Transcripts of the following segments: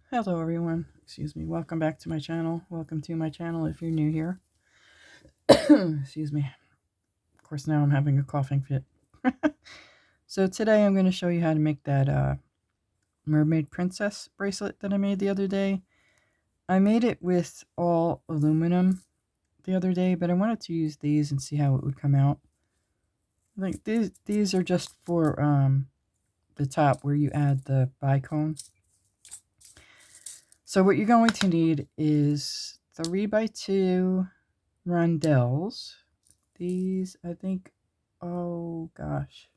Hello everyone, excuse me, welcome back to my channel. Welcome to my channel if you're new here. Excuse me. Of course now I'm having a coughing fit. So today I'm going to show you how to make that mermaid princess bracelet that I made the other day. I made it with all aluminum the other day, but I wanted to use these and see how it would come out. Like these are just for the top where you add the bicone. So what you're going to need is 3x2 rondelles. These, I think, oh gosh,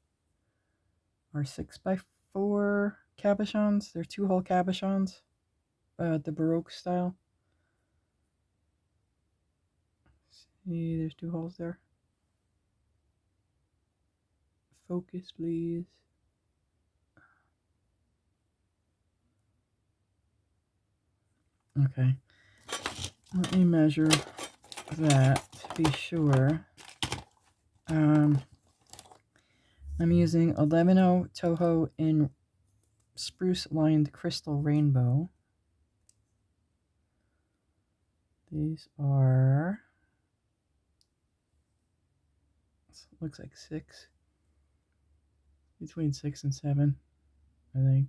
are 6x4 cabachons. They're 2-hole cabachons, the Baroque style. See, there's 2 holes there. Focus, please. Okay, let me measure that to be sure. I'm using 11-0 Toho in spruce lined crystal rainbow. These are, looks like 6, between 6 and 7, I think.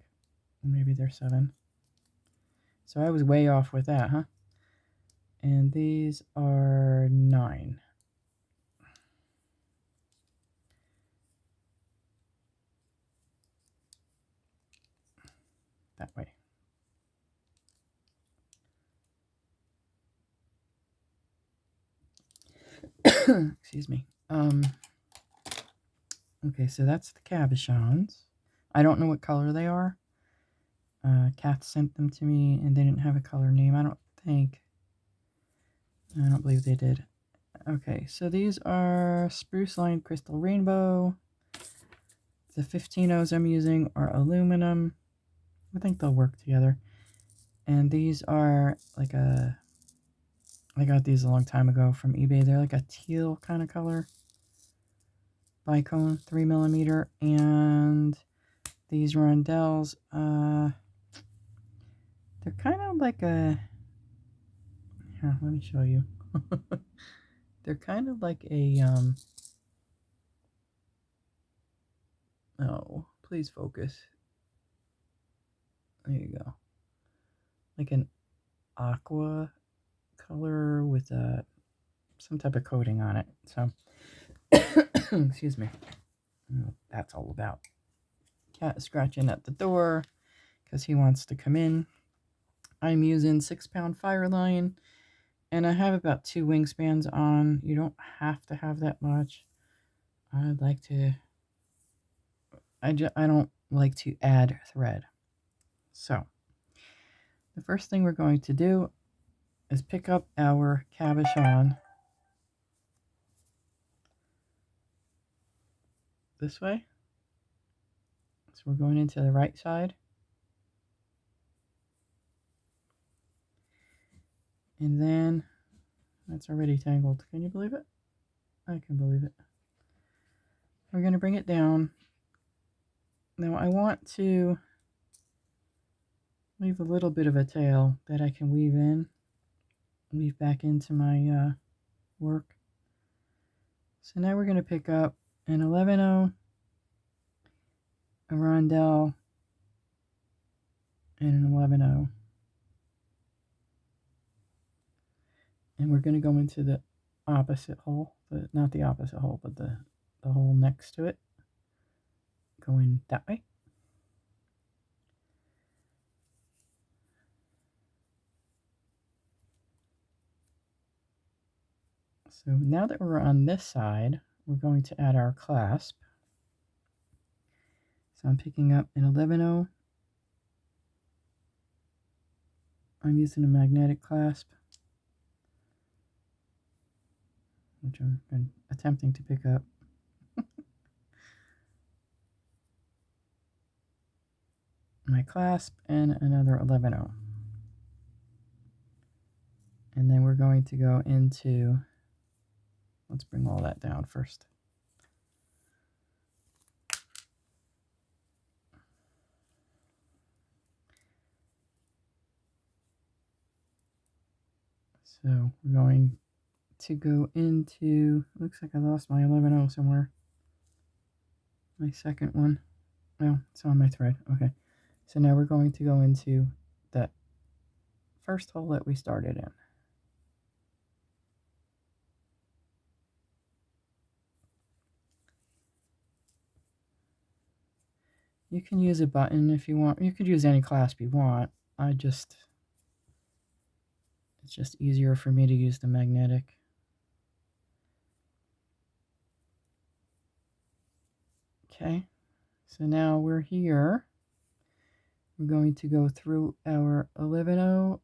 Maybe they're 7. So I was way off with that, huh? And these are 9. That way. Excuse me. Okay, so that's the cabochons. I don't know what color they are. Kath sent them to me and they didn't have a color name. I don't believe they did. Okay, so these are spruce lined crystal rainbow. The 15-0s I'm using are aluminum. I think they'll work together. And these are like I got these a long time ago from eBay. They're like a teal kind of color. Bicone, 3mm. And these rondelles, they're kind of like a, here, let me show you. They're kind of like a, oh, please focus. There you go. Like an aqua color with some type of coating on it. So, excuse me. That's all about. Cat is scratching at the door because he wants to come in. I'm using 6-pound fire line, and I have about 2 wingspans on. You don't have to have that much. I don't like to add thread. So, the first thing we're going to do is pick up our cabochon this way. So we're going into the right side. And then, that's already tangled. Can you believe it? I can believe it. We're going to bring it down. Now I want to leave a little bit of a tail that I can weave back into my work. So now we're going to pick up an 11-0, a rondelle, and an 11-0. And we're going to go into the opposite hole, not the opposite hole, but the hole next to it, going that way. So now that we're on this side, we're going to add our clasp. So I'm picking up an 11-0. I'm using a magnetic clasp, which I've been attempting to pick up. My clasp and another 11-0. And then we're going to go into, let's bring all that down first. So we're going to go into, looks like I lost my 11-0 somewhere. My second one. Well, it's on my thread. Okay. So now we're going to go into that first hole that we started in. You can use a button if you want. You could use any clasp you want. It's just easier for me to use the magnetic. Okay, so now we're here. We're going to go through our 11-0,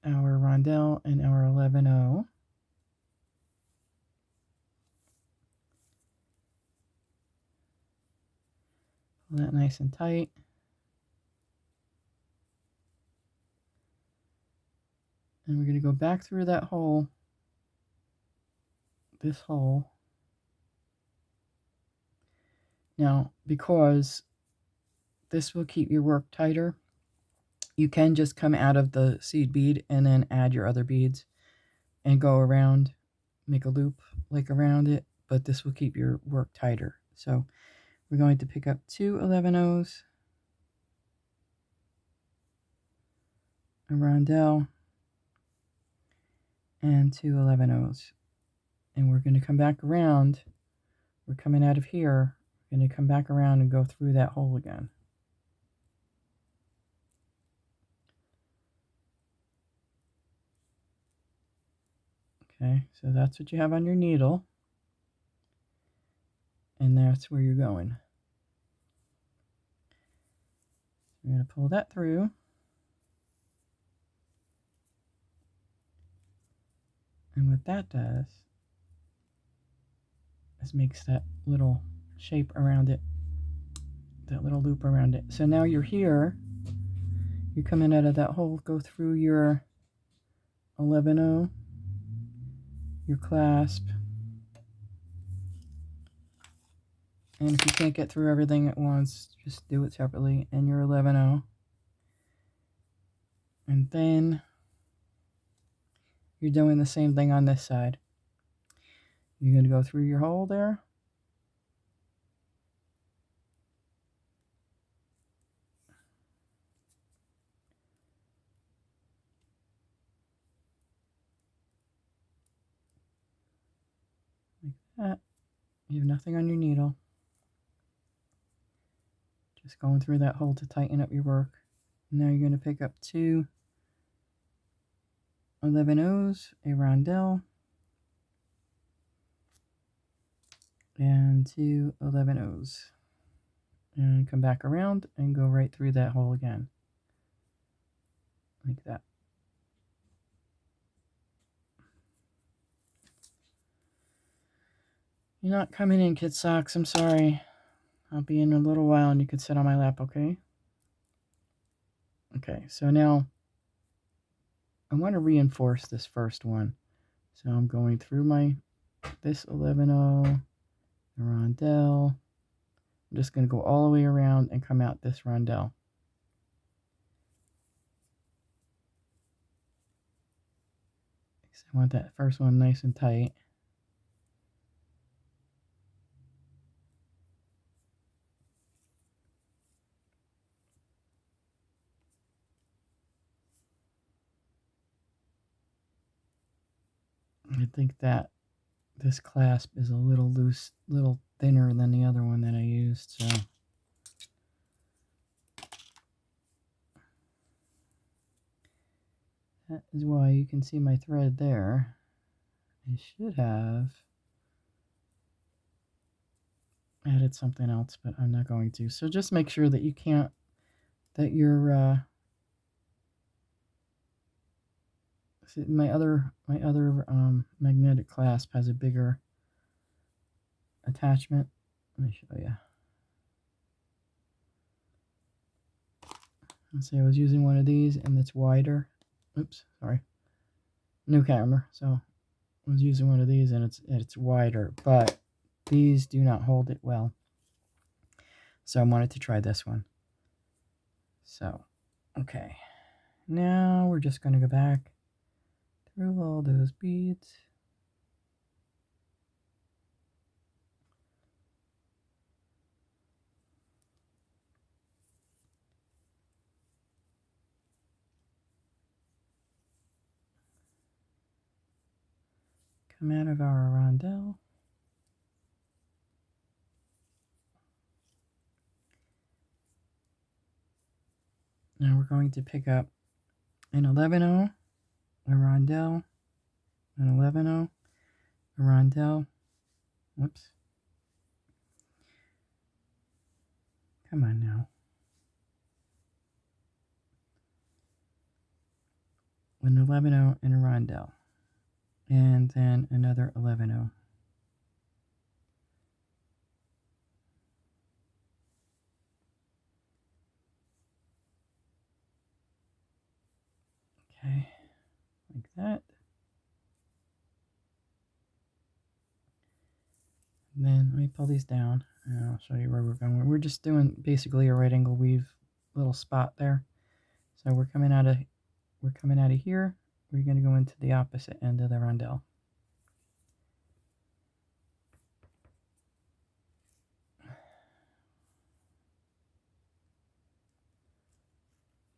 our rondelle, and our 11-0. Pull that nice and tight. And we're going to go back through that hole, this hole. Now, because this will keep your work tighter, you can just come out of the seed bead and then add your other beads and go around, make a loop like around it, but this will keep your work tighter. So we're going to pick up 2 11-0s, a rondelle, and 2 11-0s. And we're going to come back around. We're coming out of here. We're going to come back around and go through that hole again. Okay, so that's what you have on your needle. And that's where you're going. You're going to pull that through. And what that does is makes that little shape around it, that little loop around it. So now you're here. You're coming out of that hole, go through your 11-0, your clasp. And if you can't get through everything at once, just do it separately. And your 11-0. And then you're doing the same thing on this side. You're going to go through your hole there. Like that. You have nothing on your needle. Just going through that hole to tighten up your work. Now you're going to pick up 2 11-0s, a rondelle, and 2 11-0s. And come back around and go right through that hole again. Like that. You're not coming in, Kid Socks. I'm sorry. I'll be in a little while and you can sit on my lap, okay? Okay, so now I want to reinforce this first one. So I'm going through this 11-0, the rondelle. I'm just going to go all the way around and come out this rondelle. So I want that first one nice and tight. I think that this clasp is a little loose, little thinner than the other one that I used, so that is why you can see my thread there. I should have added something else, but I'm not going to. So just make sure that your my other magnetic clasp has a bigger attachment. Let me show you. Let's say I was using one of these and it's wider. Oops, sorry. New camera. So I was using one of these and it's wider, but these do not hold it well. So I wanted to try this one. So, okay. Now we're just going to go back through all those beads. Come out of our rondelle. Now we're going to pick up an 11-0, a rondelle, an 11-0, a rondelle. Whoops. Come on now. An 11-0 and a rondelle. And then another 11-0. Okay, like that. And then let me pull these down and I'll show you where we're going. We're just doing basically a right angle weave little spot there. So we're coming out of here. We're going to go into the opposite end of the rondelle.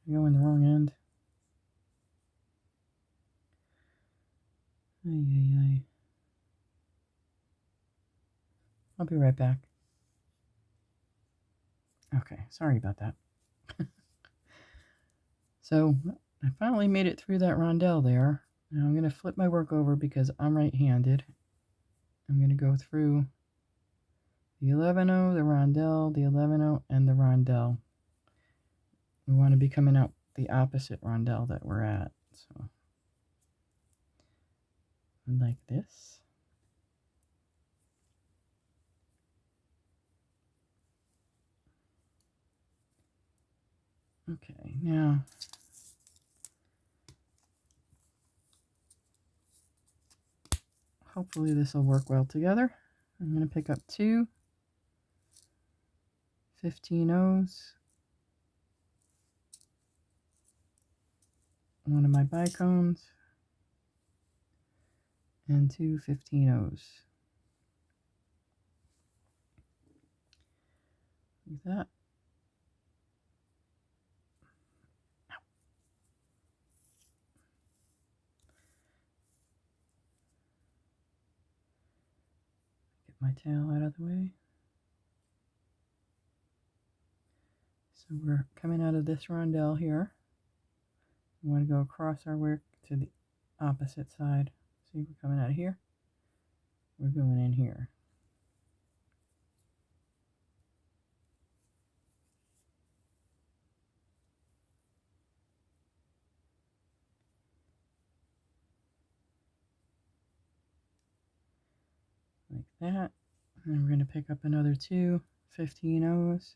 We go in the wrong end. Ay, ay, ay. I'll be right back. Okay, sorry about that. So I finally made it through that rondelle there. Now I'm going to flip my work over because I'm right-handed. I'm going to go through the 11-0, the rondelle, the 11-0, and the rondelle. We want to be coming out the opposite rondelle that we're at. So like this. Okay, now hopefully this will work well together. I'm going to pick up two 15-0s, one of my bicones, and two 15-0s. Like that. Get my tail out of the way. So we're coming out of this rondelle here. We want to go across our work to the opposite side. See, we're coming out of here. We're going in here. Like that. And we're going to pick up another two 15-0s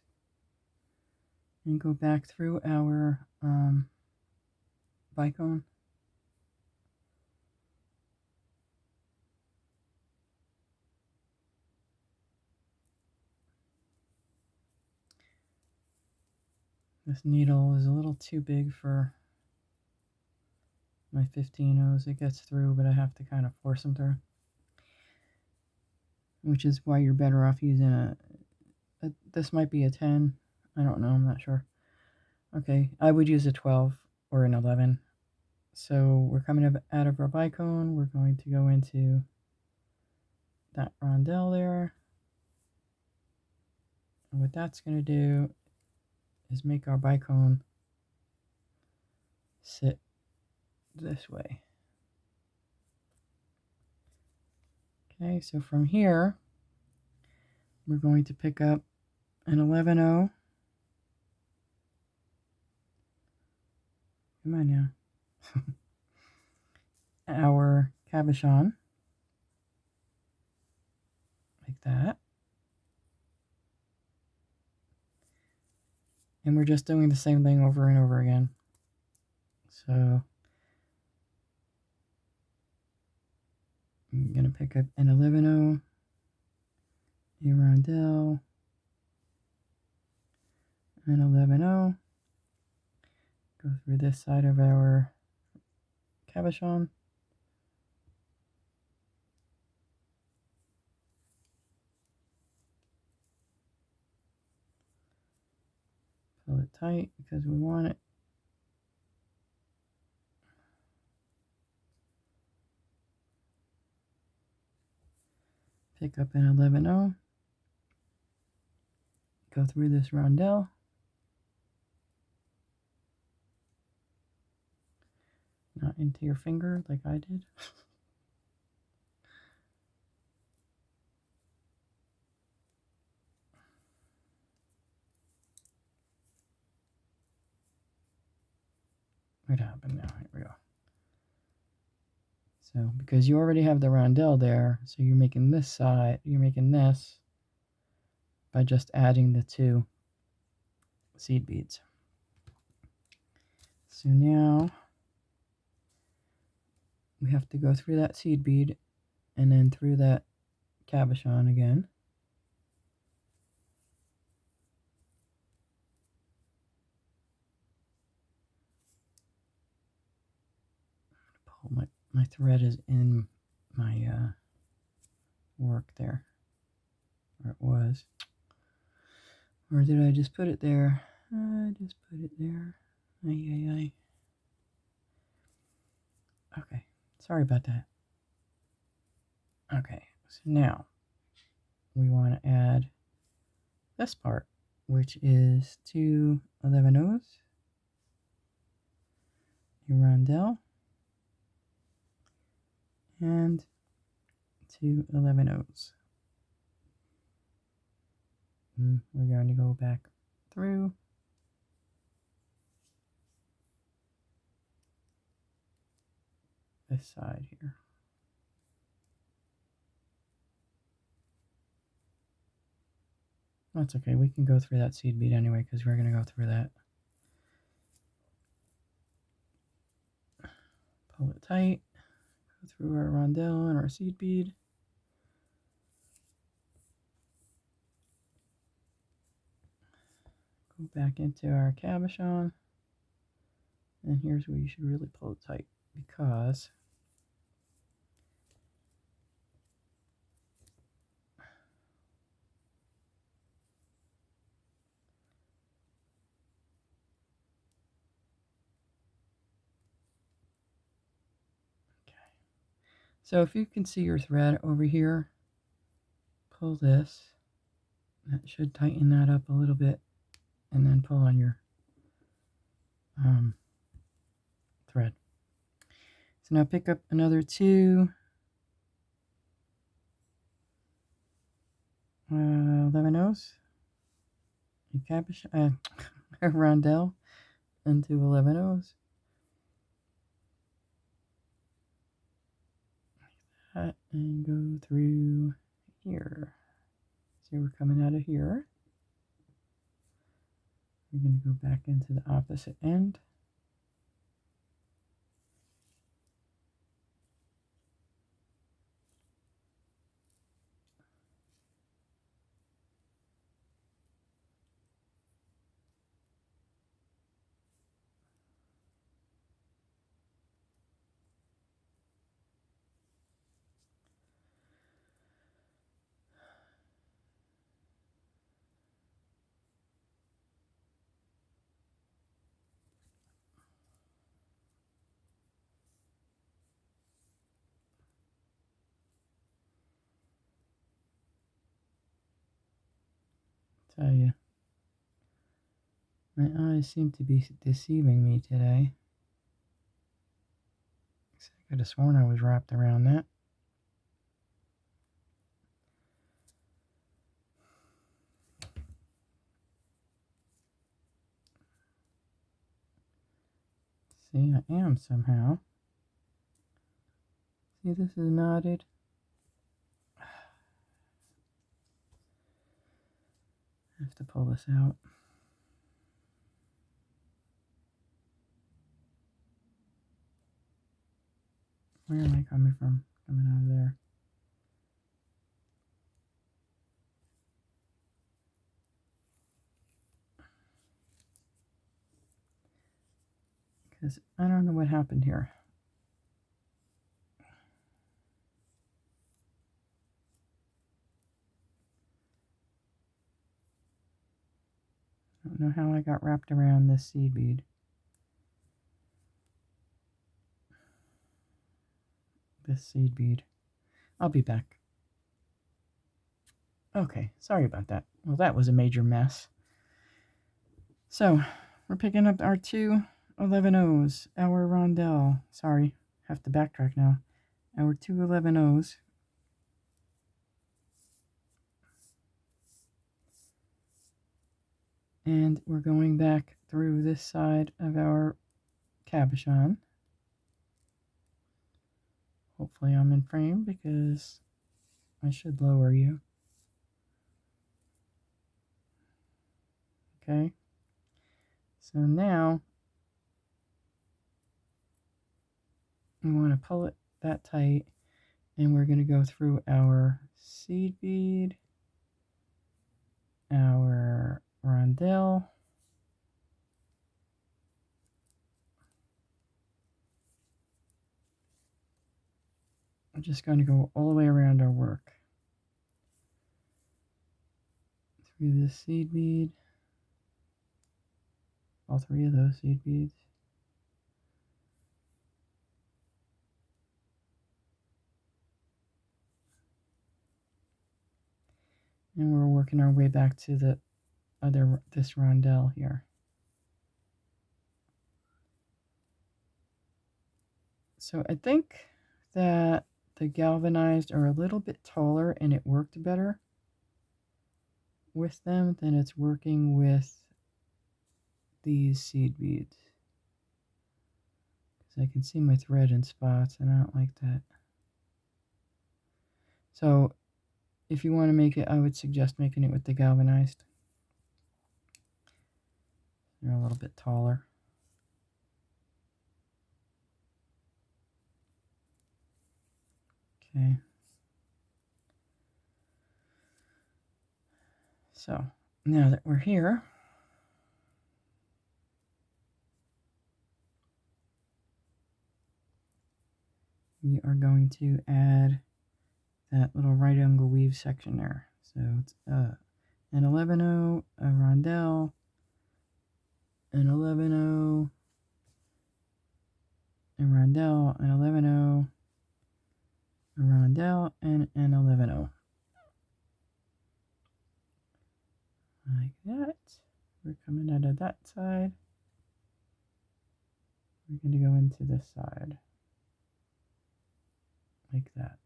and go back through our bicone. This needle is a little too big for my 15-0s. It gets through, but I have to kind of force them through. Which is why you're better off using a this might be a 10. I don't know, I'm not sure. Okay, I would use a 12 or an 11. So we're coming out of our bicone. We're going to go into that rondelle there. And what that's going to do is make our bicone sit this way. Okay, so from here, we're going to pick up an 11-0. Come on now. Our cabochon. Like that. And we're just doing the same thing over and over again. So I'm going to pick up an 11-0, a rondelle, an 11-0, go through this side of our cabochon, tight because we want it. Pick up an 11-0. Go through this rondelle. Not into your finger like I did. What happened now? Here we go. So, because you already have the rondelle there, so you're making this side, you're making this by just adding the 2 seed beads. So now we have to go through that seed bead and then through that cabochon again. Pull my thread is in my work there, or it was. Or did I just put it there? I just put it there. Ay. Okay, sorry about that. Okay, so now we want to add this part, which is 2 11-0s, a rondelle, and 2 11-0s. We're going to go back through. This side here. That's okay, we can go through that seed bead anyway because we're going to go through that. Pull it tight, go through our rondelle and our seed bead. Go back into our cabochon. And here's where you should really pull it tight because so if you can see your thread over here, pull this. That should tighten that up a little bit, and then pull on your thread. So now pick up another 2 11-0s, a cabochon, a rondelle, and 2 11-0s. Like that, and go through here. So we're coming out of here. We're going to go back into the opposite end. Tell you, my eyes seem to be deceiving me today. I could have sworn I was wrapped around that. See, I am somehow. See, this is knotted. I have to pull this out. Where am I coming from? Coming out of there. Because I don't know what happened here. I don't know how I got wrapped around this seed bead. I'll be back. Okay, sorry about that. Well, that was a major mess. So, we're picking up our 2 11-0s, our rondelle. Sorry, have to backtrack now. Our 2 11-0s. And we're going back through this side of our cabochon. Hopefully I'm in frame because I should lower you. Okay. So now we want to pull it that tight, and we're going to go through our seed bead, our rondelle, I'm just going to go all the way around our work. Through this seed bead, all 3 of those seed beads. And we're working our way back to the this rondelle here. So I think that the galvanized are a little bit taller and it worked better with them than it's working with these seed beads. Because I can see my thread in spots and I don't like that. So if you want to make it, I would suggest making it with the galvanized. They're a little bit taller. Okay. So now that we're here, we are going to add that little right angle weave section there. So it's an 11-0, a rondelle, an 11-0, a rondelle, an 11-0, a rondelle, and an 11-0. Like that. We're coming out of that side. We're going to go into this side. Like that.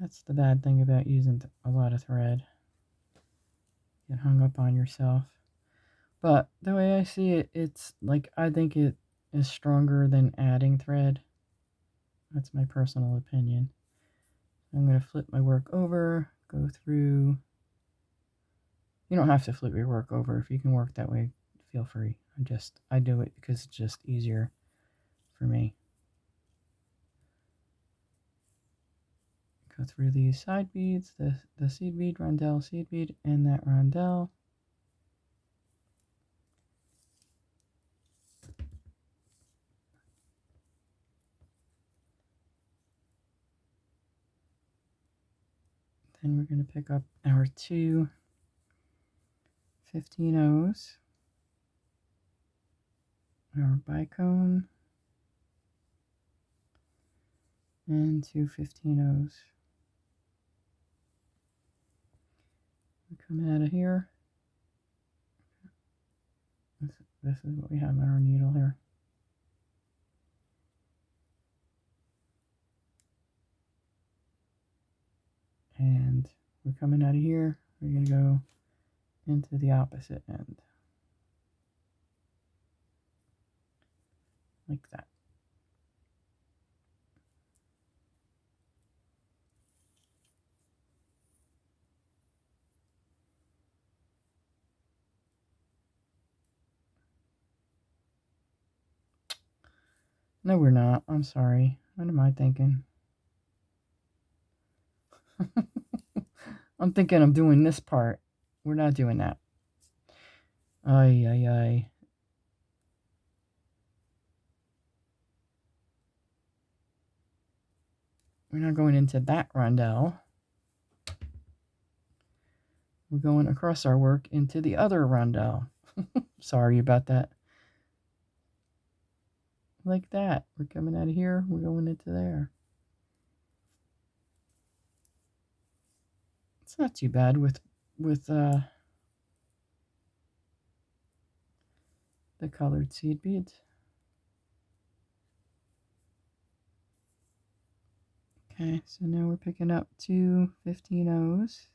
That's the bad thing about using a lot of thread. Get hung up on yourself. But the way I see it, it's like I think it is stronger than adding thread. That's my personal opinion. I'm going to flip my work over, go through. You don't have to flip your work over. If you can work that way, feel free. I do it because it's just easier for me. Go through these side beads, the seed bead, rondelle, seed bead, and that rondelle. Then we're going to pick up our 2 15-0s, our bicone, and 2 15-0s. We're coming out of here. This is what we have on our needle here. And we're coming out of here. We're going to go into the opposite end. Like that. No, we're not. I'm sorry. What am I thinking? I'm thinking I'm doing this part. We're not doing that. Ay, ay, ay. we're not going into that rondelle. We're going across our work into the other rondelle. Sorry about that. Like that. We're coming out of here. We're going into there. It's not too bad with the colored seed beads. Okay, so now we're picking up two 15-0s.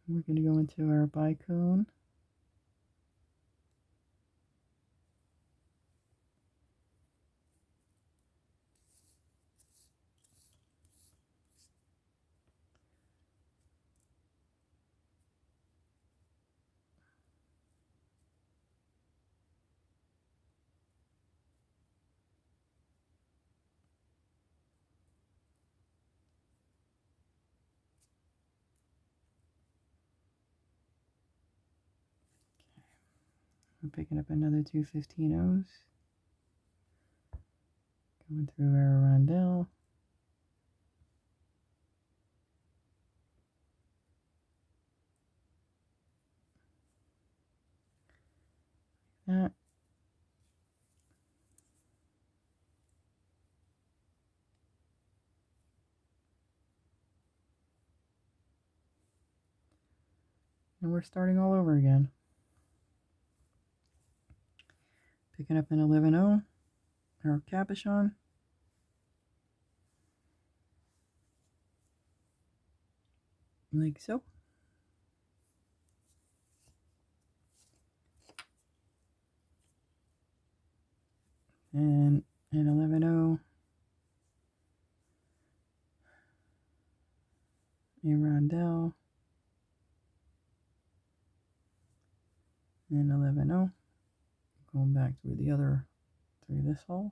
We're going to go into our bicone. We're picking up another two 15-0s. Going through our rondelle. That. And we're starting all over again. Picking up an 11-0, our cabochon. Like so. And an 11-0, a rondelle, and 11-0. Going back through the other, through this hole.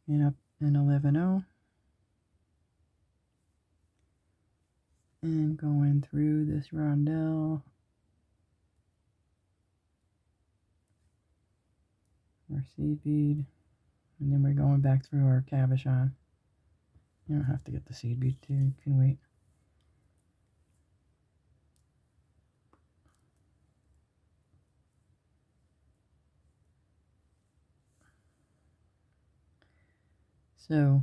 Picking up an 11-0. And going through this rondelle. Our seed bead. And then we're going back through our cabochon. You don't have to get the seed bead too, you can wait. So,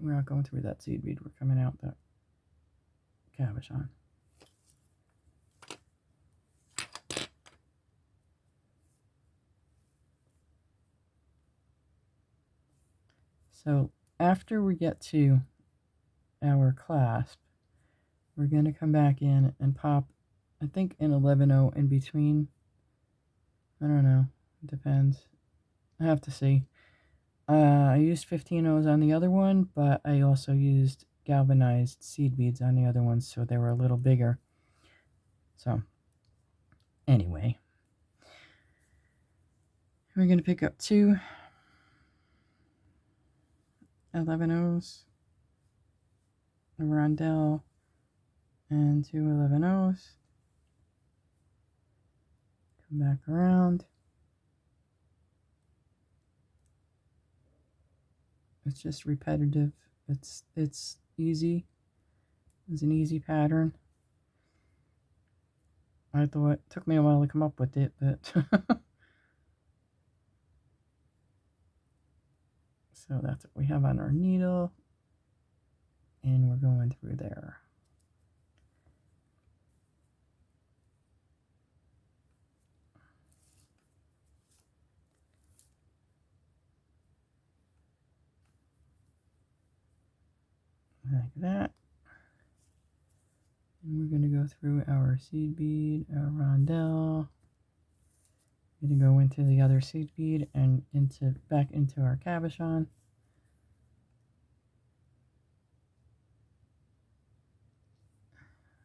we're not going through that seed bead, we're coming out that cabochon. So after we get to our clasp, we're going to come back in and pop, I think, an 11-0 in between. I don't know. It depends. I have to see. I used 15-0s on the other one, but I also used galvanized seed beads on the other ones, so they were a little bigger. So, anyway. We're going to pick up two 11-0s, a rondelle, and two 11-0s. Come back around. It's just repetitive. It's easy. It's an easy pattern. I thought it took me a while to come up with it, but so that's what we have on our needle, and we're going through there. Like that. And we're going to go through our seed bead, our rondelle. We're going to go into the other seed bead and back into our cabochon.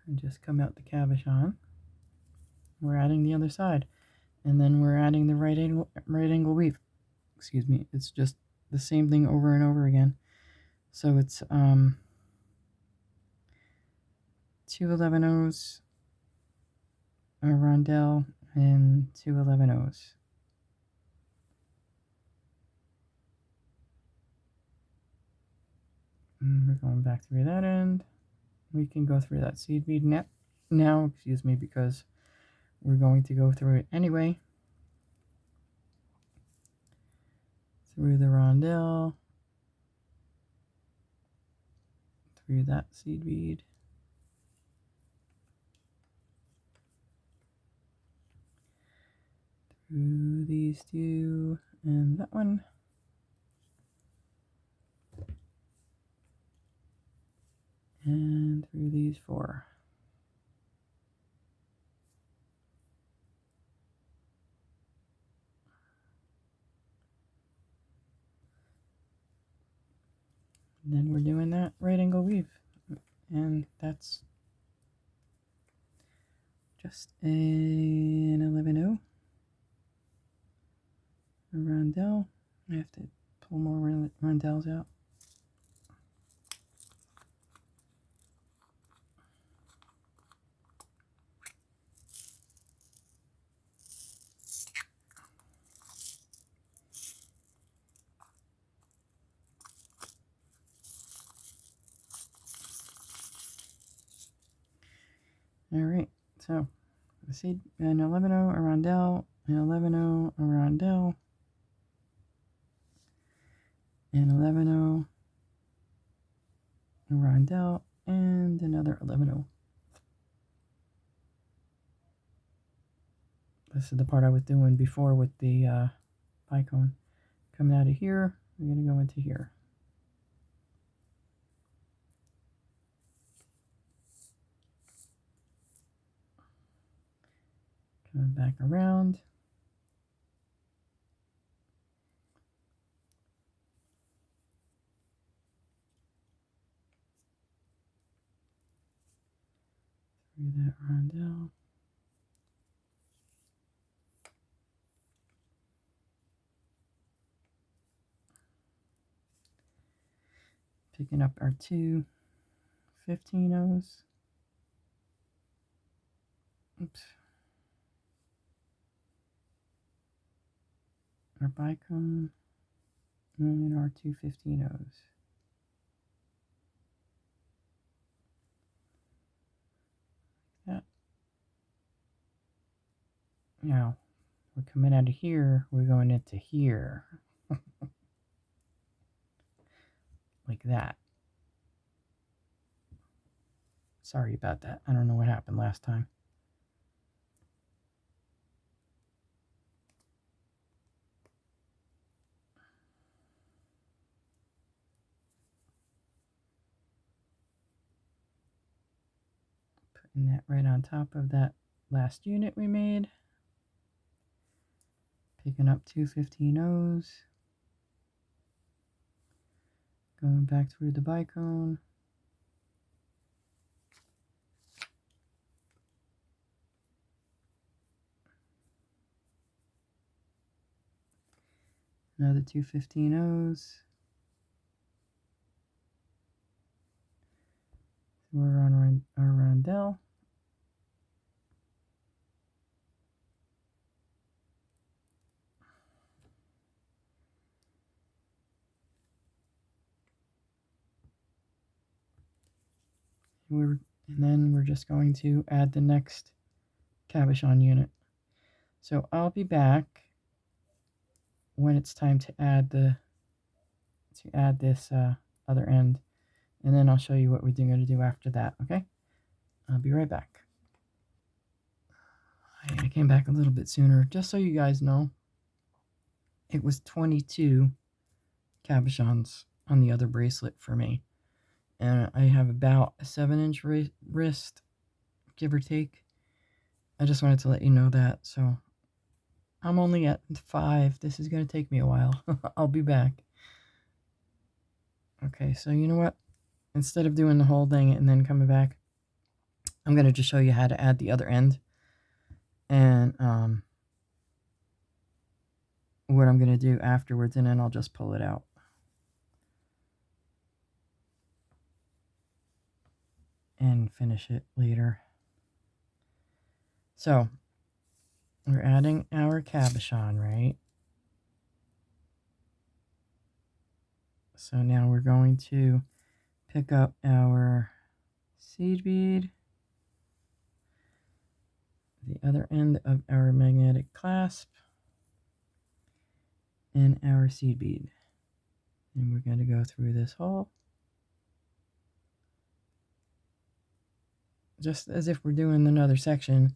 And just come out the cabochon. we're adding the other side, and then we're adding the right angle weave. Excuse me. It's just the same thing over and over again. So it's 2 11-0s, a rondelle, and 2 11-0s. And we're going back through that end. We can go through that seed bead now, excuse me, because we're going to go through it anyway. Through the rondelle, through that seed bead, through these two, and that one, and through these 4. And then we're doing that right angle weave, and that's just an 11-0, a rondelle. I have to pull more rondelles out. All right, so the seed, an 11-0, a rondelle, an 11-0, a rondelle, an 11-0, a rondelle, and another 11-0. This is the part I was doing before with the bicone. Coming out of here, we're going to go into here. Coming back around. Through that rondelle. Picking up our 2 15-0s. Oops. Our bicone and our 2 15-0s. That. Now, we're coming out of here, we're going into here. Like that. Sorry about that. I don't know what happened last time. Putting that right on top of that last unit we made. Picking up 2 15-0s. Going back through the bicone. Another 2 15-0s. We're on our rondelle. And then we're just going to add the next cabochon unit. So I'll be back when it's time to add this other end, and then I'll show you what we're going to do after that. Okay, I'll be right back. I came back a little bit sooner, just so you guys know. It was 22 cabochons on the other bracelet for me, and I have about a 7-inch wrist, give or take. I just wanted to let you know that. So I'm only at 5. This is going to take me a while. I'll be back. Okay, so you know what? Instead of doing the whole thing and then coming back, I'm going to just show you how to add the other end. And what I'm going to do afterwards, and then I'll just pull it out. And finish it later. So, we're adding our cabochon, right? So now we're going to pick up our seed bead, the other end of our magnetic clasp, and our seed bead. And we're going to go through this hole, just as if we're doing another section.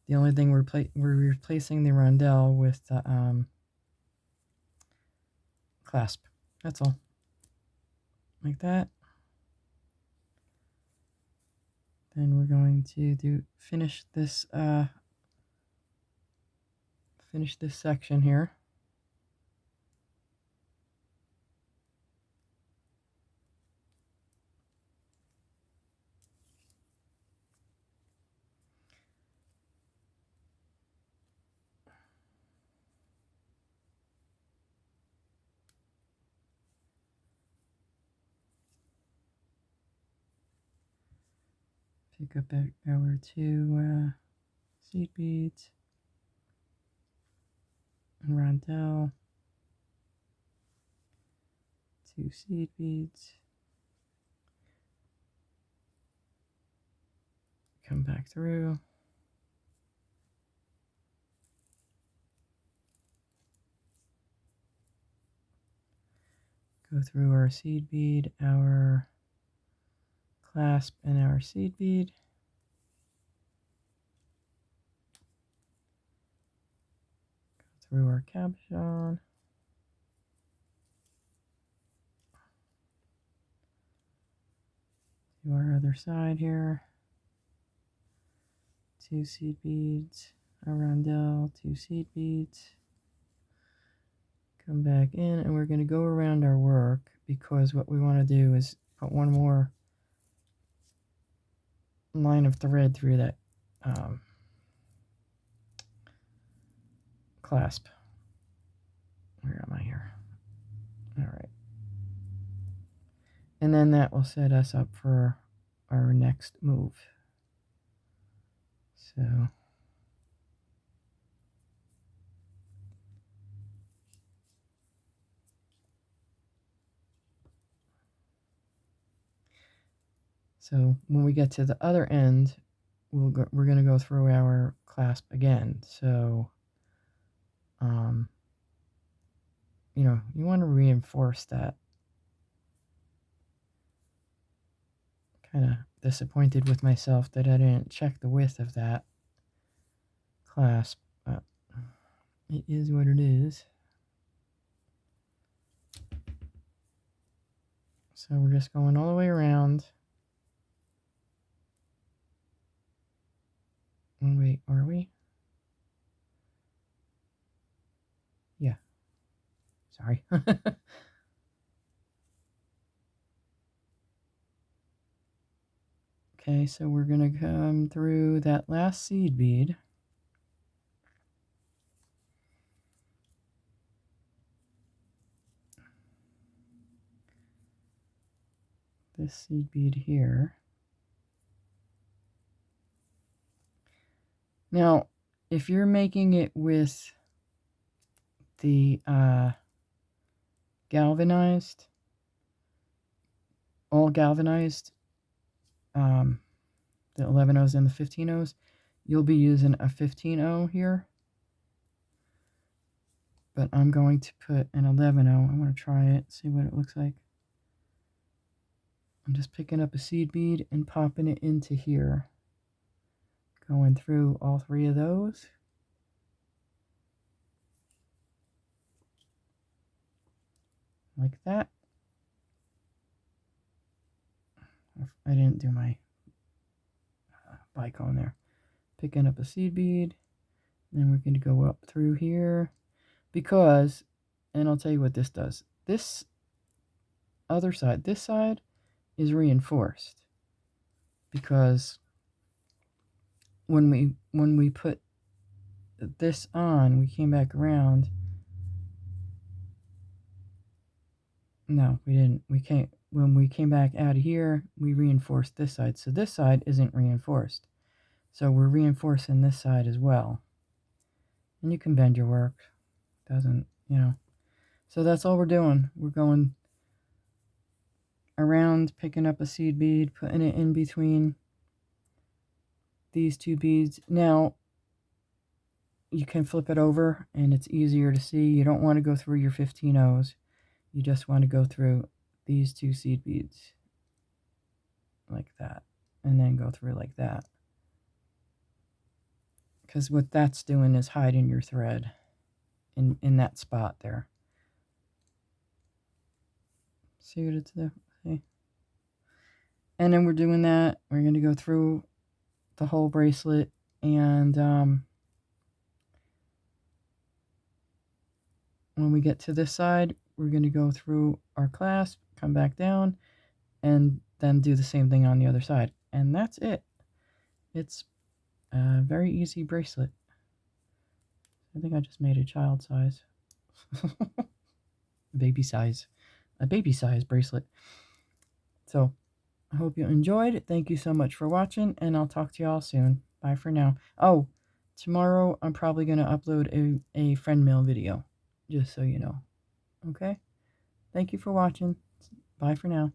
The only thing we're replacing the rondelle with the clasp. That's all. Like that. Then we're going to finish this section here. Pick up our two seed beads and rondelle, two seed beads, come back through, go through our seed bead, our clasp, and our seed bead. Go through our cabochon. Do our other side here. Two seed beads, a rondelle, two seed beads. Come back in, and we're going to go around our work, because what we want to do is put one more line of thread through that clasp. Where am I here? All right. And then that will set us up for our next move. So when we get to the other end, we're going to go through our clasp again. So, you want to reinforce that. Kind of disappointed with myself that I didn't check the width of that clasp, but it is what it is. So we're just going all the way around. Oh, wait, are we? Yeah. Sorry. Okay, so we're going to come through that last seed bead. This seed bead here. Now, if you're making it with the galvanized, all galvanized, the 11-0s and the 15-0s, you'll be using a 15-0 here. But I'm going to put an 11-0. I want to try it, see what it looks like. I'm just picking up a seed bead and popping it into here. Going through all three of those. Like that. I didn't do my bicone there. Picking up a seed bead. Then we're going to go up through here. Because, and I'll tell you what this does. This other side, this side is reinforced. Because when we put this on, we came back around. No, we didn't. When we came back out of here, we reinforced this side. So this side isn't reinforced. So we're reinforcing this side as well. And you can bend your work. Doesn't, you know. So that's all we're doing. We're going around, picking up a seed bead, putting it in between these two beads. Now, you can flip it over and it's easier to see. You don't want to go through your 15 O's. You just want to go through these two seed beads like that, and then go through like that. Because what that's doing is hiding your thread in that spot there. See what it's there? See? And then we're doing that. We're going to go through the whole bracelet, and when we get to this side, we're going to go through our clasp, come back down, and then do the same thing on the other side. And that's it. It's a very easy bracelet. I think I just made a child size. Baby size. A baby size bracelet. So, I hope you enjoyed. Thank you so much for watching, and I'll talk to y'all soon. Bye for now. Oh, tomorrow I'm probably going to upload a friend mail video, just so you know. Okay? Thank you for watching. Bye for now.